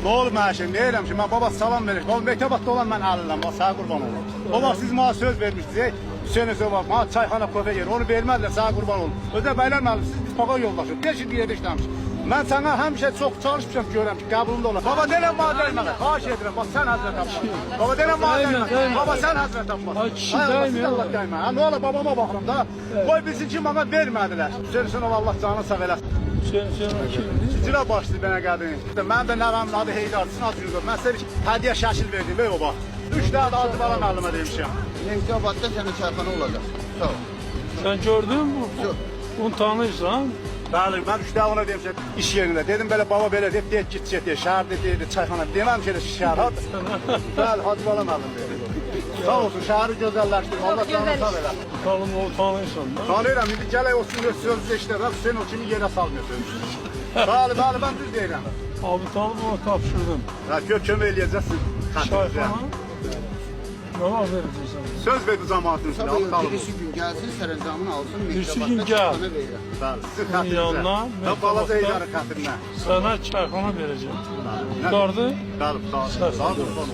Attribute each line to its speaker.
Speaker 1: Ne olur mən şey, ne eləmişim? Mən baba salam verir. Oğlum mektebatta olan mən alırım, sağ qurban olun. Baba siz bana söz vermişsiniz. Hüseyin Söbab, bana çayxana kofe yer. Onu vermədilər, sağ qurban olun. Özdə bəylər müəllim, siz biz baba yoldaşıq. Bir şey yerdə işləmişik. Mən sana həmişə çox çalışmışam görürəm ki, qəbulunda olar. Baba denən madər mənə, xahiş edirəm, bax sən həzrət tapmaz. Baba denən madər mənə, baba sən həzrət tapmaz.
Speaker 2: Ay kişi dəymə.
Speaker 1: Ne olur babama baxıram da, qoy bilsin ki, bana vermədilər. Hüseyin Allah canını sağ eləsin.
Speaker 2: Hüseyin kimdir?
Speaker 1: Sicila başlı bana qadın. Mən də nəvəmin adı Heydarçısın, adı Yurda. Mən sizə bir hədiyyə şəkil verdim, ver o bax. 3 dənə də adı bala müəllimə demişəm.
Speaker 3: Mektebatta sənin çayxana olacaq. Sağ ol.
Speaker 2: Sen gördün mü? Onu tanıyırsan.
Speaker 1: Bəli, mən 3 dənə ona demişəm iş yerində. Dedim belə baba belə deyib, deyib git get, şəhərdə deyib, çayxana. Deməm ki, şəhər hadi. Bəli, hadi bala müəllim dedi. Sağ olsun, şəhəri gözəlləşdirin. Allah canını sağ elə.
Speaker 2: Bakalım onu tanıyırsan da.
Speaker 1: Tanıyıram, indi gələk o sözü işlərə, Hüseyin o kimi yerə salmıyor sözü. Bəli, mən düz deyirəm.
Speaker 2: Abi tanım ona tapşırdım.
Speaker 1: Kömək eləyəcəksin.
Speaker 2: Çayxana. Ne var vereceksin?
Speaker 1: Söz verdi cəmaatın üstünə.
Speaker 3: Tabii birisi gün gəlsin, sərəncamını alsın,
Speaker 2: Birisi gün
Speaker 3: mektebatta
Speaker 2: gəl.
Speaker 3: çayxana verirəm.
Speaker 1: Bəli, sizin
Speaker 2: Yanına,
Speaker 1: xətrinizə. Və balaca Heydarın xətrinə.
Speaker 2: Sana çayxana vereceğim. Tutardı.
Speaker 1: Bəli, sağ olun.